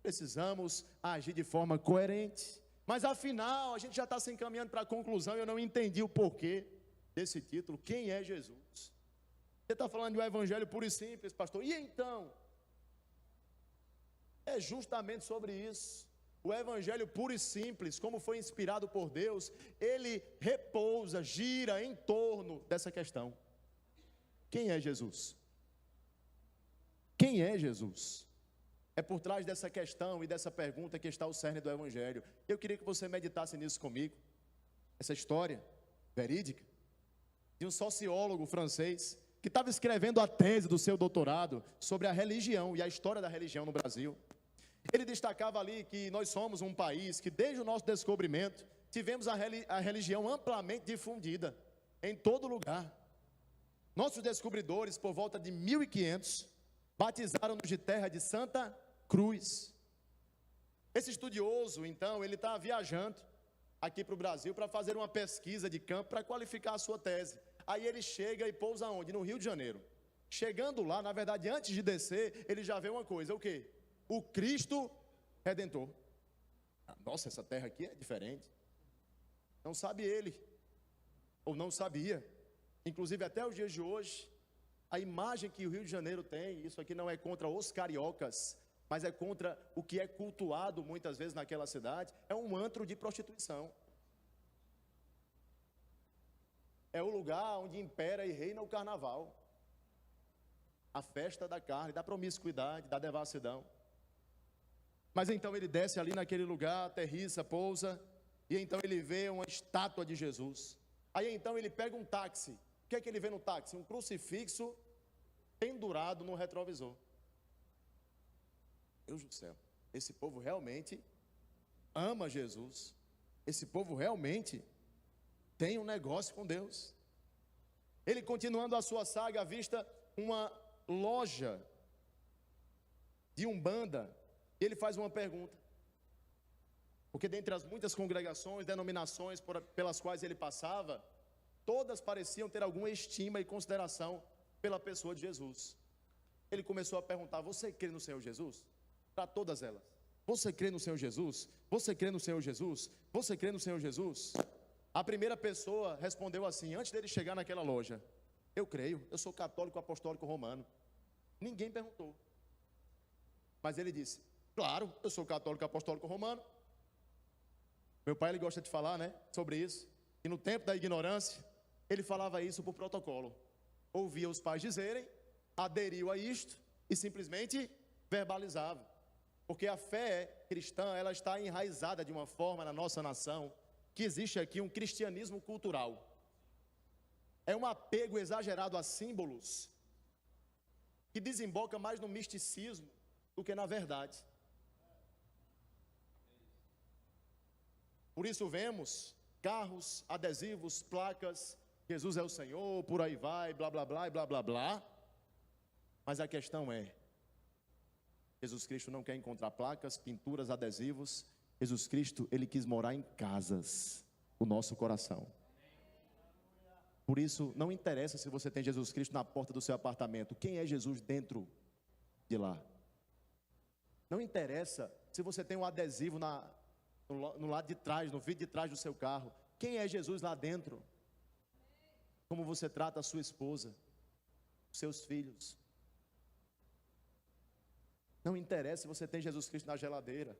Speaker 1: Precisamos agir de forma coerente. Mas afinal, a gente já está se encaminhando para a conclusão. Eu não entendi o porquê desse título. Quem é Jesus? Você está falando de um evangelho puro e simples, pastor. E então? É justamente sobre isso. o evangelho puro e simples, como foi inspirado por Deus, ele repousa, gira em torno dessa questão. Quem é Jesus? Quem é Jesus? É por trás dessa questão e dessa pergunta que está o cerne do evangelho. Eu queria que você meditasse nisso comigo. Essa história verídica de um sociólogo francês que estava escrevendo a tese do seu doutorado sobre a religião e a história da religião no Brasil. Ele destacava ali que nós somos um país que desde o nosso descobrimento tivemos a religião amplamente difundida em todo lugar. Nossos descobridores, por volta de 1500, batizaram-nos de terra de Santa Cruz. Esse estudioso, então, ele está viajando aqui para o Brasil para fazer uma pesquisa de campo para qualificar a sua tese. Aí ele chega e pousa onde? No Rio de Janeiro. Chegando lá, na verdade, antes de descer, ele já vê uma coisa, o quê? O Cristo Redentor. Nossa, essa terra aqui é diferente. Não sabe ele, ou não sabia. Inclusive, até os dias de hoje, a imagem que o Rio de Janeiro tem, isso aqui não é contra os cariocas, mas é contra o que é cultuado muitas vezes naquela cidade, é um antro de prostituição. É o lugar onde impera e reina o carnaval. A festa da carne, da promiscuidade, da devassidão. Mas então ele desce ali naquele lugar, aterrissa, pousa, e então ele vê uma estátua de Jesus. Aí então ele pega um táxi. O que é que ele vê no táxi? Um crucifixo pendurado no retrovisor. Deus do céu, esse povo realmente ama Jesus. Esse povo realmente tem um negócio com Deus. Ele, continuando a sua saga, avista uma loja de Umbanda. E ele faz uma pergunta. Porque dentre as muitas congregações, denominações pelas quais ele passava, todas pareciam ter alguma estima e consideração pela pessoa de Jesus. Ele começou a perguntar: você crê no Senhor Jesus? Para todas elas. Você crê no Senhor Jesus? Você crê no Senhor Jesus? Você crê no Senhor Jesus? A primeira pessoa respondeu assim, antes dele chegar naquela loja: eu creio, eu sou católico apostólico romano. Ninguém perguntou. Mas ele disse: claro, eu sou católico apostólico romano. Meu pai, ele gosta de falar, né, sobre isso. E no tempo da ignorância, ele falava isso por protocolo. Ouvia os pais dizerem, aderiu a isto e simplesmente verbalizava. Porque a fé cristã, ela está enraizada de uma forma na nossa nação, que existe aqui um cristianismo cultural. É um apego exagerado a símbolos, que desemboca mais no misticismo do que na verdade. Por isso vemos carros, adesivos, placas, Jesus é o Senhor, por aí vai, blá, blá, blá, e blá, blá, blá. Mas a questão é, Jesus Cristo não quer encontrar placas, pinturas, adesivos. Jesus Cristo, ele quis morar em casas, o nosso coração. Por isso, não interessa se você tem Jesus Cristo na porta do seu apartamento. Quem é Jesus dentro de lá? Não interessa se você tem um adesivo no lado de trás, no vidro de trás do seu carro. Quem é Jesus lá dentro? Como você trata a sua esposa, os seus filhos. Não interessa se você tem Jesus Cristo na geladeira.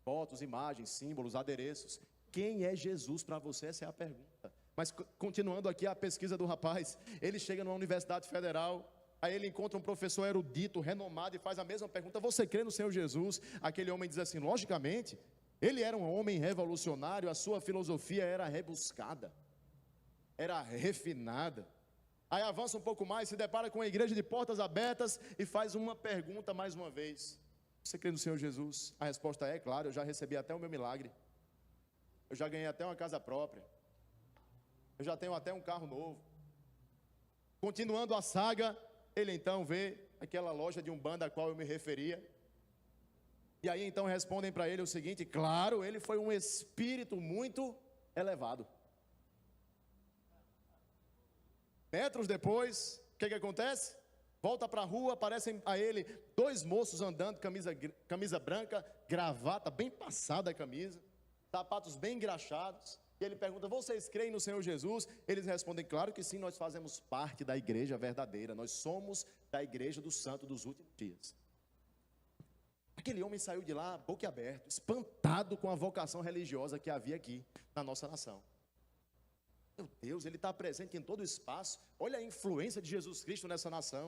Speaker 1: Fotos, imagens, símbolos, adereços. Quem é Jesus para você? Essa é a pergunta. Mas continuando aqui a pesquisa do rapaz, ele chega numa universidade federal, aí ele encontra um professor erudito, renomado, e faz a mesma pergunta: você crê no Senhor Jesus? Aquele homem diz assim: logicamente. Ele era um homem revolucionário, a sua filosofia era rebuscada, era refinada. Aí avança um pouco mais, se depara com a igreja de portas abertas e faz uma pergunta mais uma vez: você crê no Senhor Jesus? A resposta é: claro, eu já recebi até o meu milagre. Eu já ganhei até uma casa própria. Eu já tenho até um carro novo. Continuando a saga, ele então vê aquela loja de Umbanda a qual eu me referia. E aí então respondem para ele o seguinte: claro, ele foi um espírito muito elevado. Metros depois, o que acontece? Volta para a rua, aparecem a ele dois moços andando, camisa branca, gravata bem passada a camisa, sapatos bem engraxados. E ele pergunta: vocês creem no Senhor Jesus? Eles respondem: claro que sim, nós fazemos parte da igreja verdadeira. Nós somos da igreja do santo dos últimos dias. Aquele homem saiu de lá boquiaberto, espantado com a vocação religiosa que havia aqui na nossa nação. Meu Deus, ele está presente em todo o espaço. Olha a influência de Jesus Cristo nessa nação.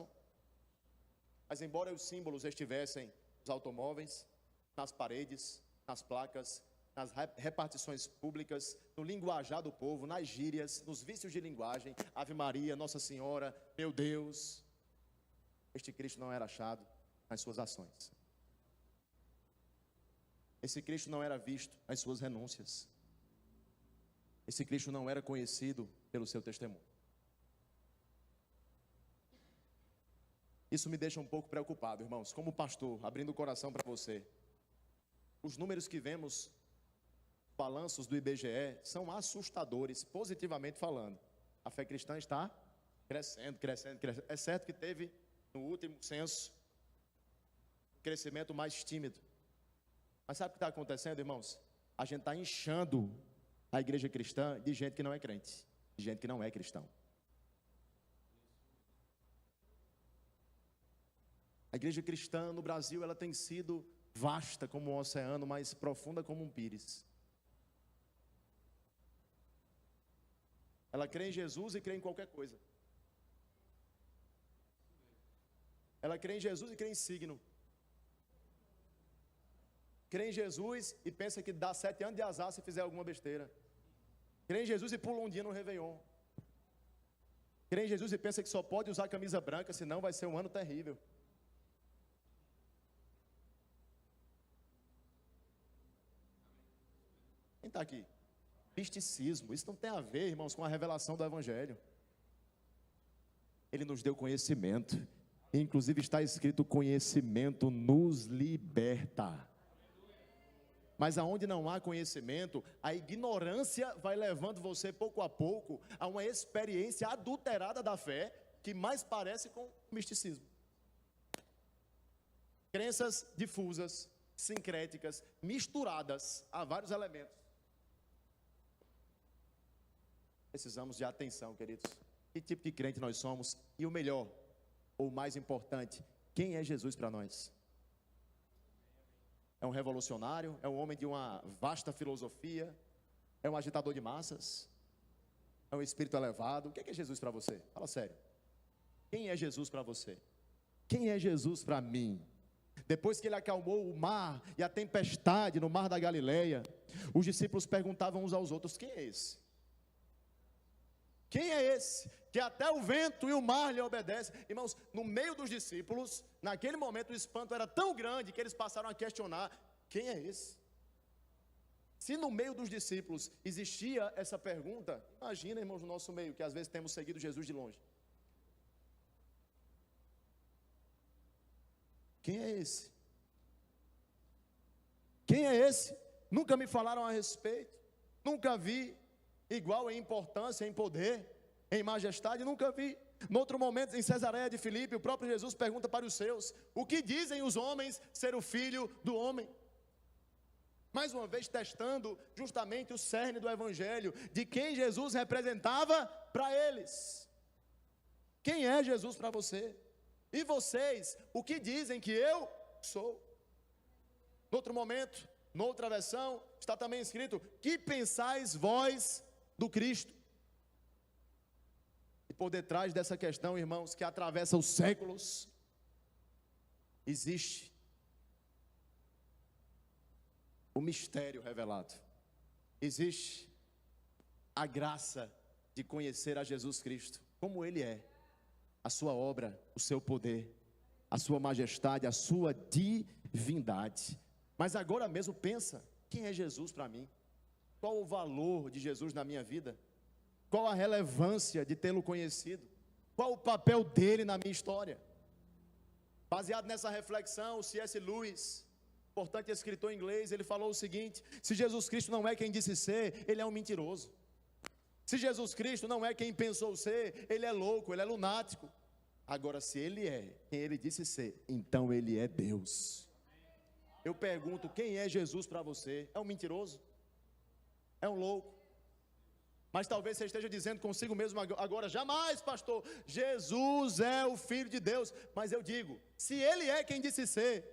Speaker 1: Mas embora os símbolos estivessem nos automóveis, nas paredes, nas placas, nas repartições públicas, no linguajar do povo, nas gírias, nos vícios de linguagem, Ave Maria, Nossa Senhora, meu Deus, este Cristo não era achado nas suas ações. Esse Cristo não era visto nas suas renúncias. Esse Cristo não era conhecido pelo seu testemunho. Isso me deixa um pouco preocupado, irmãos. Como pastor, abrindo o coração para você, os números que vemos, balanços do IBGE, são assustadores, positivamente falando. A fé cristã está crescendo, crescendo, crescendo. É certo que teve, no último censo, um crescimento mais tímido. Mas sabe o que está acontecendo, irmãos? A gente está inchando a igreja cristã de gente que não é crente, de gente que não é cristão. A igreja cristã no Brasil, ela tem sido vasta como um oceano, mas profunda como um pires. Ela crê em Jesus e crê em qualquer coisa. Ela crê em Jesus e crê em signo. Crê em Jesus e pensa que dá 7 anos de azar se fizer alguma besteira. Crê em Jesus e pula um dia no Réveillon. Crê em Jesus e pensa que só pode usar camisa branca, senão vai ser um ano terrível. Quem está aqui? Misticismo. Isso não tem a ver, irmãos, com a revelação do Evangelho. Ele nos deu conhecimento. Inclusive está escrito: conhecimento nos liberta. Mas aonde não há conhecimento, a ignorância vai levando você pouco a pouco a uma experiência adulterada da fé, que mais parece com misticismo. Crenças difusas, sincréticas, misturadas a vários elementos. Precisamos de atenção, queridos. Que tipo de crente nós somos? E o melhor, ou o mais importante, quem é Jesus para nós? É um revolucionário? É um homem de uma vasta filosofia? É um agitador de massas? É um espírito elevado? O que é Jesus para você? Fala sério. Quem é Jesus para você? Quem é Jesus para mim? Depois que ele acalmou o mar e a tempestade no mar da Galileia, os discípulos perguntavam uns aos outros: quem é esse? Quem é esse? Que até o vento e o mar lhe obedecem. Irmãos, no meio dos discípulos, naquele momento o espanto era tão grande que eles passaram a questionar: quem é esse? Se no meio dos discípulos existia essa pergunta, imagina, irmãos, no nosso meio, que às vezes temos seguido Jesus de longe. Quem é esse? Quem é esse? Nunca me falaram a respeito, nunca vi. Igual em importância, em poder, em majestade, nunca vi. No outro momento, em Cesareia de Filipe, o próprio Jesus pergunta para os seus: o que dizem os homens ser o Filho do Homem? Mais uma vez testando justamente o cerne do Evangelho, de quem Jesus representava para eles. Quem é Jesus para você? E vocês, o que dizem que eu sou? No outro momento, noutra versão, está também escrito: que pensais vós do Cristo? E por detrás dessa questão, irmãos, que atravessa os séculos, existe o mistério revelado. Existe a graça de conhecer a Jesus Cristo, como Ele é, a sua obra, o seu poder, a sua majestade, a sua divindade. Mas agora mesmo pensa: quem é Jesus para mim? Qual o valor de Jesus na minha vida? Qual a relevância de tê-lo conhecido? Qual o papel dele na minha história? Baseado nessa reflexão, o C.S. Lewis, importante escritor inglês, ele falou o seguinte: se Jesus Cristo não é quem disse ser, ele é um mentiroso. Se Jesus Cristo não é quem pensou ser, ele é louco, ele é lunático. Agora, se ele é quem ele disse ser, então ele é Deus. Eu pergunto: quem é Jesus para você? É um mentiroso? É um louco? Mas talvez você esteja dizendo consigo mesmo agora: jamais, pastor, Jesus é o Filho de Deus. Mas eu digo: se Ele é quem disse ser,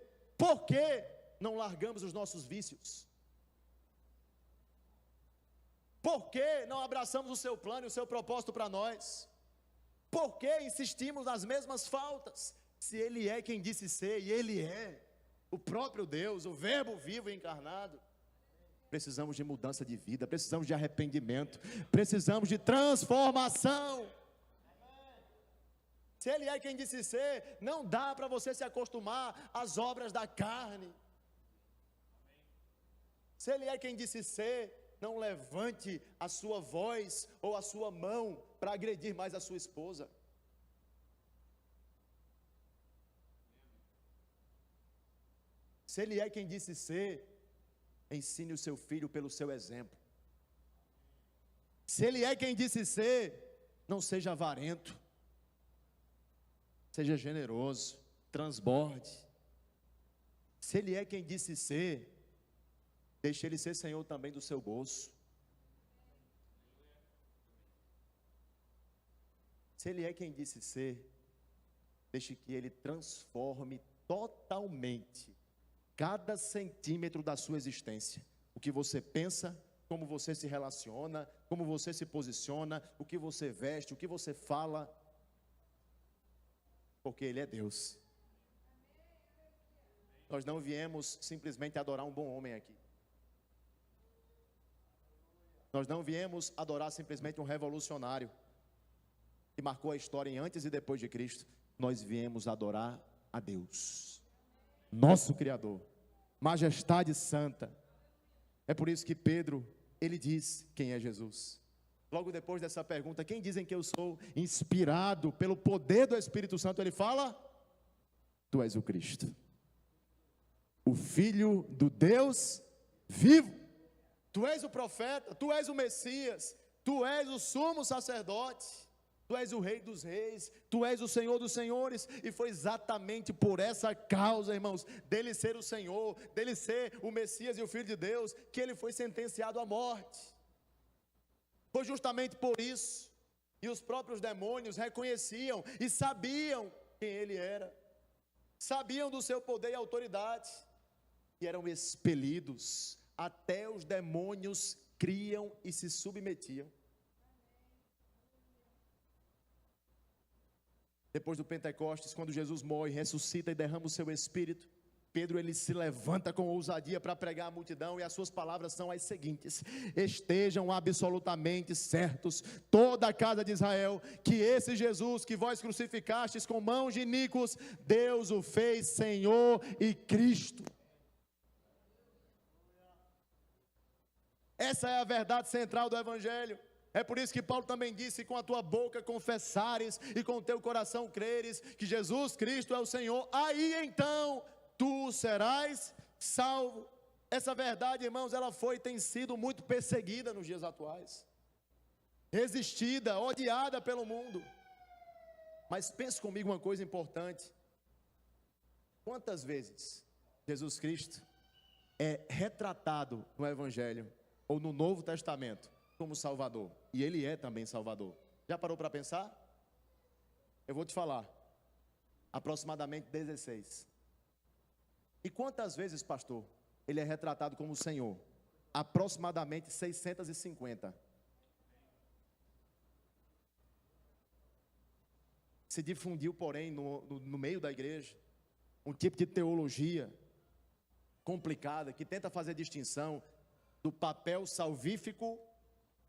Speaker 1: Por que não largamos os nossos vícios? Por que não abraçamos o seu plano e o seu propósito para nós? Por que insistimos nas mesmas faltas? Se Ele é quem disse ser, e Ele é o próprio Deus, o Verbo vivo e encarnado. Precisamos de mudança de vida, precisamos de arrependimento, precisamos de transformação. Se Ele é quem disse ser, não dá para você se acostumar às obras da carne. Se Ele é quem disse ser, não levante a sua voz ou a sua mão para agredir mais a sua esposa. Se Ele é quem disse ser, ensine o seu filho pelo seu exemplo. Se Ele é quem disse ser, não seja avarento. Seja generoso, transborde. Se Ele é quem disse ser, deixe Ele ser Senhor também do seu bolso. Se Ele é quem disse ser, deixe que Ele transforme totalmente cada centímetro da sua existência. O que você pensa, como você se relaciona, como você se posiciona, o que você veste, o que você fala, porque Ele é Deus. Nós não viemos simplesmente adorar um bom homem aqui. Nós não viemos adorar simplesmente um revolucionário que marcou a história em antes e depois de Cristo. Nós viemos adorar a Deus, nosso Criador, majestade santa. É por isso que Pedro, ele diz quem é Jesus. Logo depois dessa pergunta, quem dizem que eu sou? Inspirado pelo poder do Espírito Santo, ele fala: tu és o Cristo, o Filho do Deus vivo. Tu és o profeta, tu és o Messias, tu és o sumo sacerdote, tu és o Rei dos reis, tu és o Senhor dos senhores. E foi exatamente por essa causa, irmãos, dele ser o Senhor, dele ser o Messias e o Filho de Deus, que ele foi sentenciado à morte. Foi justamente por isso. E os próprios demônios reconheciam e sabiam quem ele era, sabiam do seu poder e autoridade, e eram expelidos. Até os demônios criam e se submetiam. Depois do Pentecostes, quando Jesus morre, ressuscita e derrama o seu Espírito, Pedro, ele se levanta com ousadia para pregar à multidão, e as suas palavras são as seguintes: estejam absolutamente certos, toda a casa de Israel, que esse Jesus que vós crucificastes com mãos de iníquos, Deus o fez Senhor e Cristo. Essa é a verdade central do Evangelho. É por isso que Paulo também disse: com a tua boca confessares e com o teu coração creres que Jesus Cristo é o Senhor, aí então tu serás salvo. Essa verdade, irmãos, ela tem sido muito perseguida nos dias atuais, resistida, odiada pelo mundo. Mas pense comigo uma coisa importante: quantas vezes Jesus Cristo é retratado no Evangelho ou no Novo Testamento como Salvador? E Ele é também Salvador. Já parou para pensar? Eu vou te falar, aproximadamente 16. E quantas vezes, pastor, Ele é retratado como Senhor? Aproximadamente 650. Se difundiu, porém, no meio da igreja, um tipo de teologia complicada, que tenta fazer distinção do papel salvífico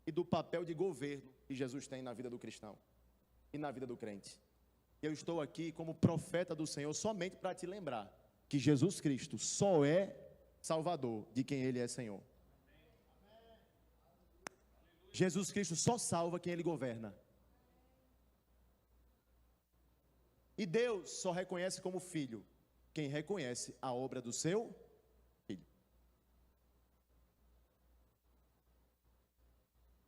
Speaker 1: e do papel de governo que Jesus tem na vida do cristão e na vida do crente. Eu estou aqui como profeta do Senhor somente para te lembrar que Jesus Cristo só é Salvador de quem Ele é Senhor. Jesus Cristo só salva quem Ele governa. E Deus só reconhece como filho quem reconhece a obra do seu filho.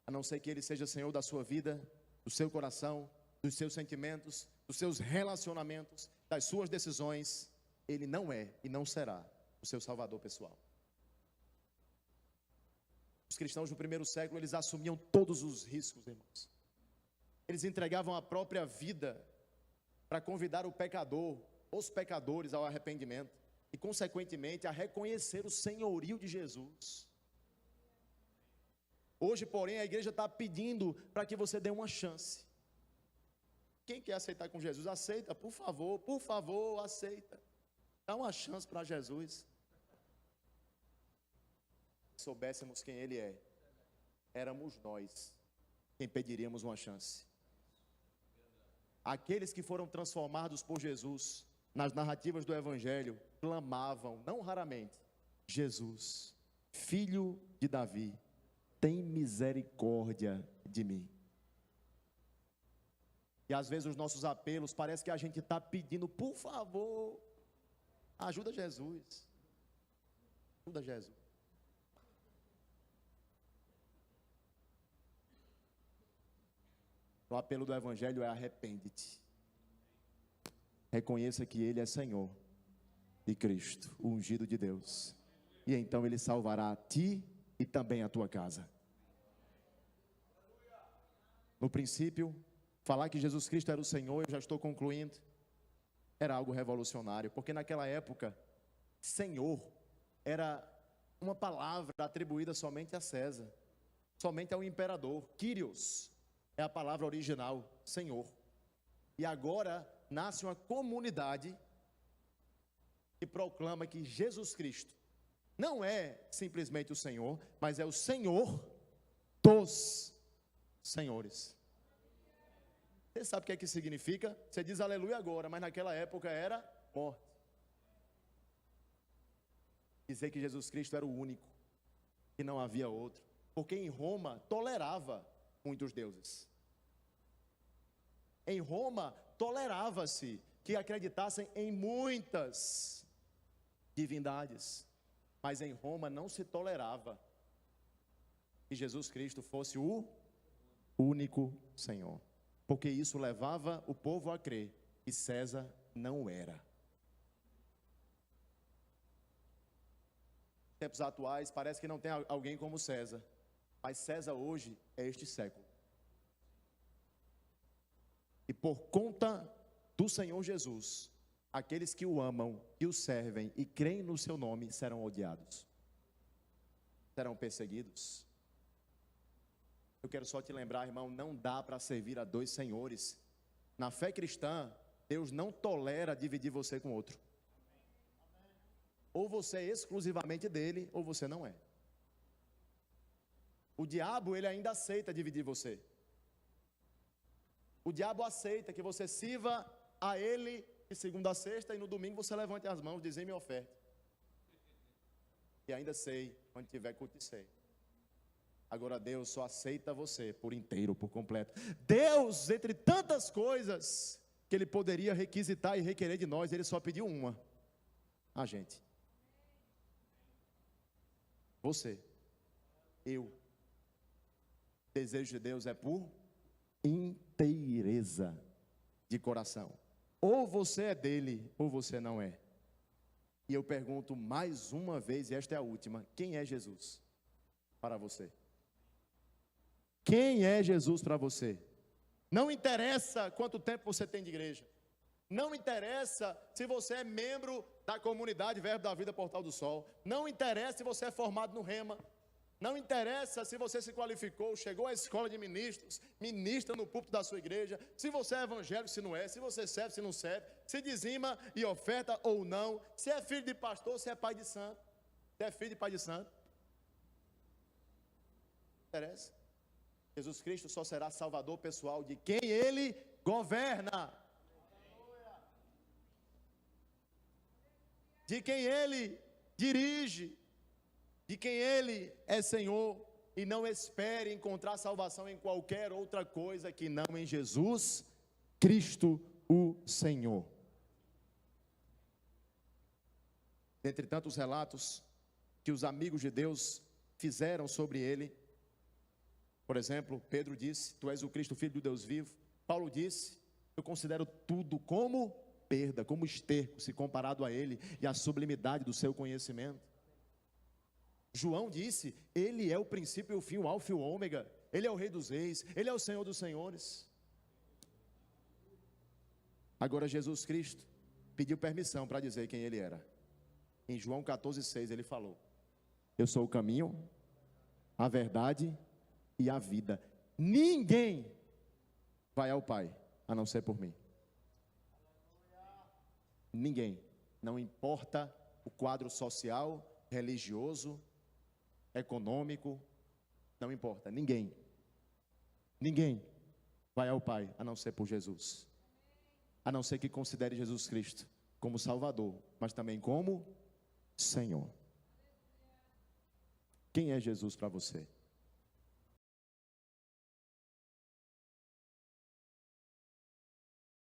Speaker 1: A não ser que Ele seja Senhor da sua vida, do seu coração, dos seus sentimentos, dos seus relacionamentos, das suas decisões, Ele não é e não será o seu Salvador pessoal. Os cristãos do primeiro século, eles assumiam todos os riscos, irmãos. Eles entregavam a própria vida para convidar o pecador, os pecadores, ao arrependimento. e, consequentemente, a reconhecer o senhorio de Jesus. Hoje, porém, a igreja está pedindo para que você dê uma chance. Quem quer aceitar com Jesus, aceita, por favor, aceita. Dá uma chance para Jesus. Se soubéssemos quem Ele é, éramos nós quem pediríamos uma chance. Aqueles que foram transformados por Jesus, nas narrativas do Evangelho, clamavam, não raramente, Jesus, filho de Davi, tem misericórdia de mim. E às vezes os nossos apelos, parece que a gente está pedindo, por favor, ajuda Jesus. Ajuda Jesus. O apelo do Evangelho é: arrepende-te. Reconheça que Ele é Senhor e Cristo, o ungido de Deus. E então Ele salvará a ti e também a tua casa. No princípio, falar que Jesus Cristo era o Senhor, eu já estou concluindo, era algo revolucionário, porque naquela época, Senhor era uma palavra atribuída somente a César, somente ao imperador. Kyrios é a palavra original, Senhor. E agora nasce uma comunidade que proclama que Jesus Cristo não é simplesmente o Senhor, mas é o Senhor dos senhores. Você sabe o que é que significa? Você diz aleluia agora, mas naquela época era morte. Dizer que Jesus Cristo era o único, que não havia outro, porque em Roma tolerava muitos deuses. Em Roma tolerava-se que acreditassem em muitas divindades, mas em Roma não se tolerava que Jesus Cristo fosse o único Senhor, porque isso levava o povo a crer que César não era. Em tempos atuais parece que não tem alguém como César, mas César hoje é este século. E por conta do Senhor Jesus, aqueles que o amam, que o servem e creem no seu nome serão odiados, serão perseguidos. Eu quero só te lembrar, irmão, não dá para servir a dois senhores. Na fé cristã, Deus não tolera dividir você com outro. Ou você é exclusivamente dele, ou você não é. O diabo, ele ainda aceita dividir você. O diabo aceita que você sirva a ele de segunda a sexta e no domingo você levante as mãos, dizime e oferta. E ainda sei, quando tiver culto de ceia. Agora Deus só aceita você por inteiro, por completo. Deus, entre tantas coisas que Ele poderia requisitar e requerer de nós, Ele só pediu uma: a gente. Você. Eu. O desejo de Deus é por inteireza de coração. Ou você é dele, ou você não é. E eu pergunto mais uma vez, e esta é a última: quem é Jesus para você? Quem é Jesus para você? Não interessa quanto tempo você tem de igreja. Não interessa se você é membro da comunidade Verbo da Vida Portal do Sol. Não interessa se você é formado no Rema. Não interessa se você se qualificou, chegou à escola de ministros, ministra no púlpito da sua igreja, se você é evangélico, se não é, se você serve, se não serve, se dizima e oferta ou não, se é filho de pastor, se é pai de santo, se é filho de pai de santo. Não interessa. Jesus Cristo só será salvador pessoal de quem Ele governa, de quem Ele dirige, de quem Ele é Senhor. E não espere encontrar salvação em qualquer outra coisa que não em Jesus Cristo o Senhor. Dentre tantos relatos que os amigos de Deus fizeram sobre Ele, por exemplo, Pedro disse: tu és o Cristo, filho do Deus vivo. Paulo disse: eu considero tudo como perda, como esterco, se comparado a Ele e à sublimidade do seu conhecimento. João disse: Ele é o princípio e o fim, o alfa e o ômega. Ele é o Rei dos reis, Ele é o Senhor dos senhores. Agora Jesus Cristo pediu permissão para dizer quem Ele era. Em João 14,6 ele falou: eu sou o caminho, a verdade e a vida. Ninguém vai ao Pai, a não ser por mim. Ninguém. Não importa o quadro social, religioso, econômico, não importa. Ninguém vai ao Pai, a não ser por Jesus. A não ser que considere Jesus Cristo como Salvador, mas também como Senhor. Quem é Jesus para você?